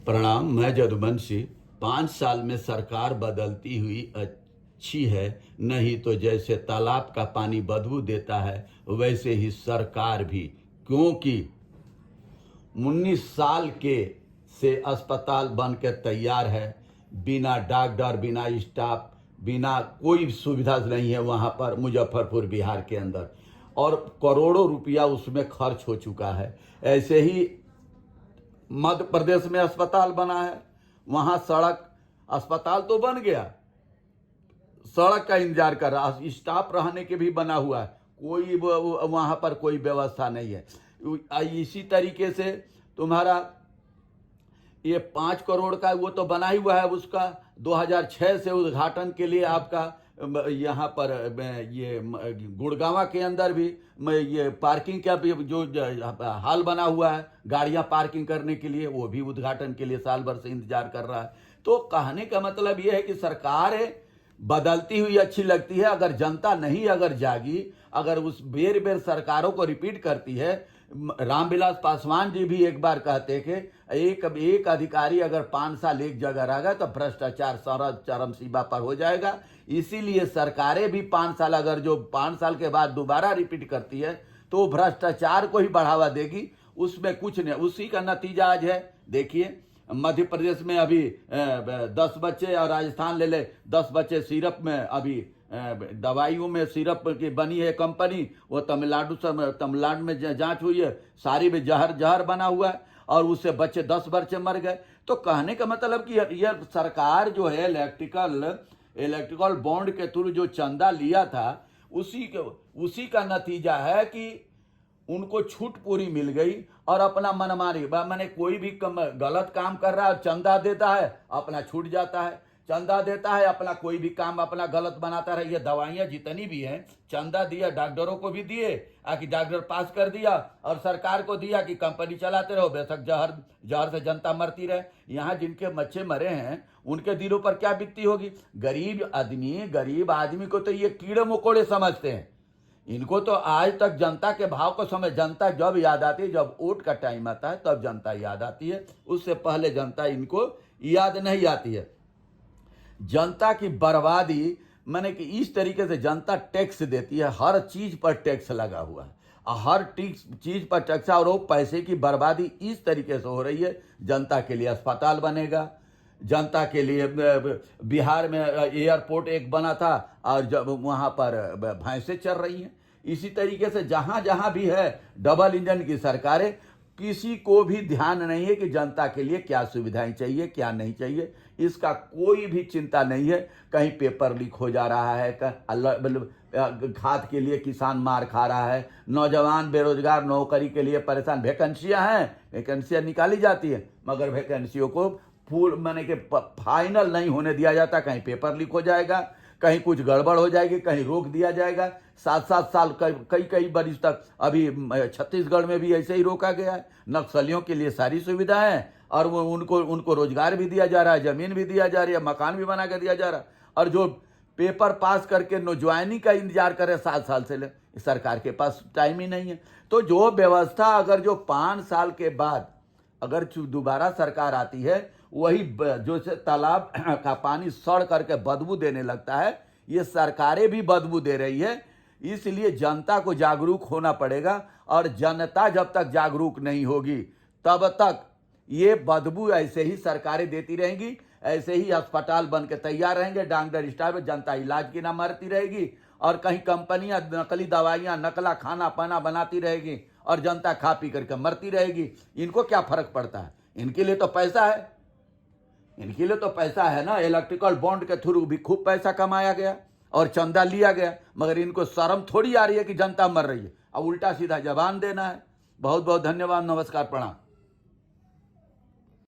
प्रणाम, मैं जदुवंशी। 5 साल में सरकार बदलती हुई अच्छी है, नहीं तो जैसे तालाब का पानी बदबू देता है वैसे ही सरकार भी। क्योंकि 19 साल के से अस्पताल बन के तैयार है, बिना डॉक्टर, बिना स्टाफ, बिना कोई सुविधा नहीं है वहाँ पर मुजफ्फरपुर बिहार के अंदर, और करोड़ों रुपया उसमें खर्च हो चुका है। ऐसे ही मध्य प्रदेश में अस्पताल बना है, वहाँ सड़क, अस्पताल तो बन गया, सड़क का इंतजार कर रहा, स्टाफ रहने के भी बना हुआ है, कोई वहाँ पर कोई व्यवस्था नहीं है। इसी तरीके से तुम्हारा ये 5 करोड़ का वो तो बना ही हुआ है, उसका 2006 से उद्घाटन के लिए आपका यहाँ पर ये गुड़गांव के अंदर भी ये पार्किंग का भी जो हाल बना हुआ है गाड़ियाँ पार्किंग करने के लिए, वो भी उद्घाटन के लिए साल भर से इंतजार कर रहा है। तो कहने का मतलब ये है कि सरकार है बदलती हुई अच्छी लगती है, अगर जनता नहीं अगर जागी, अगर उस बेर बेर सरकारों को रिपीट करती है। रामविलास पासवान जी भी एक बार कहते कि एक अधिकारी अगर 5 साल एक जगह रहेगा तो भ्रष्टाचार सारा चरम सीमा पर हो जाएगा। इसीलिए सरकारें भी 5 साल, अगर जो 5 साल के बाद दोबारा रिपीट करती है तो भ्रष्टाचार को ही बढ़ावा देगी, उसमें कुछ नहीं। उसी का नतीजा आज है। देखिए मध्य प्रदेश में अभी 10 बच्चे, और राजस्थान ले ले 10 बच्चे सिरप में, अभी दवाइयों में सिरप की बनी है कंपनी, वो तमिलनाडु में जांच हुई है, सारी में जहर बना हुआ है, और उससे 10 बच्चे मर गए। तो कहने का मतलब कि यह सरकार जो है इलेक्ट्रिकल बॉन्ड के थ्रू जो चंदा लिया था, उसी का नतीजा है कि उनको छूट पूरी मिल गई, और अपना मनमानी, मैंने कोई भी गलत काम कर रहा है चंदा देता है, अपना छूट जाता है, चंदा देता है, अपना कोई भी काम अपना गलत बनाता रहे। ये दवाइयाँ जितनी भी हैं, चंदा दिया, डॉक्टरों को भी दिए कि डॉक्टर पास कर दिया, और सरकार को दिया कि कंपनी चलाते रहो, बेशक जहर से जनता मरती रहे। यहाँ जिनके बच्चे मरे हैं उनके दिलों पर क्या बीतती होगी। गरीब आदमी को तो ये कीड़े मकोड़े समझते हैं, इनको तो आज तक जनता के भाव को समझ, जनता जब याद आती है, जब वोट का टाइम आता है तब जनता याद आती है, उससे पहले जनता इनको याद नहीं आती है। जनता की बर्बादी, मैंने कि इस तरीके से जनता टैक्स देती है, हर चीज पर टैक्स लगा हुआ है, हर चीज पर टैक्स, और वो पैसे की बर्बादी इस तरीके से हो रही है। जनता के लिए अस्पताल बनेगा, जनता के लिए बिहार में एयरपोर्ट एक बना था, और जब वहाँ पर भैंसें चल रही हैं। इसी तरीके से जहाँ जहाँ भी है डबल इंजन की सरकारें, किसी को भी ध्यान नहीं है कि जनता के लिए क्या सुविधाएं चाहिए, क्या नहीं चाहिए, इसका कोई भी चिंता नहीं है। कहीं पेपर लीक हो जा रहा है, खाद के लिए किसान मार खा रहा है, नौजवान बेरोजगार नौकरी के लिए परेशान, वैकेंसियां हैं, वैकेंसियां निकाली जाती है, मगर वैकेंसियों को मैंने कि फाइनल नहीं होने दिया जाता। कहीं पेपर लीक हो जाएगा, कहीं कुछ गड़बड़ हो जाएगी, कहीं रोक दिया जाएगा। 7-7 साल कई बरिस तक, अभी छत्तीसगढ़ में भी ऐसे ही रोका गया है। नक्सलियों के लिए सारी सुविधाएं हैं, और वो उनको रोजगार भी दिया जा रहा है, जमीन भी दिया जा रही है, मकान भी बना कर दिया जा रहा है, और जो पेपर पास करके नौजवानी का इंतजार करे 7 साल से, सरकार के पास टाइम ही नहीं है। तो जो व्यवस्था, अगर जो 5 साल के बाद अगर दोबारा सरकार आती है, वही जो से तालाब का पानी सड़ करके बदबू देने लगता है, ये सरकारें भी बदबू दे रही है। इसलिए जनता को जागरूक होना पड़ेगा, और जनता जब तक जागरूक नहीं होगी तब तक ये बदबू ऐसे ही सरकारें देती रहेंगी, ऐसे ही अस्पताल बन के तैयार रहेंगे, डॉक्टर स्टाफ में जनता इलाज की ना मरती रहेगी, और कहीं कंपनियां नकली दवाइयां, नकला खाना पाना बनाती रहेगी, और जनता खा पी करके मरती रहेगी। इनको क्या फर्क पड़ता है, इनके लिए तो पैसा है, इनके लिए तो पैसा है ना। इलेक्ट्रिकल बॉन्ड के थ्रू भी खूब पैसा कमाया गया और चंदा लिया गया, मगर इनको शर्म थोड़ी आ रही है कि जनता मर रही है, अब उल्टा सीधा जवाब देना है। बहुत बहुत धन्यवाद, नमस्कार, प्रणाम।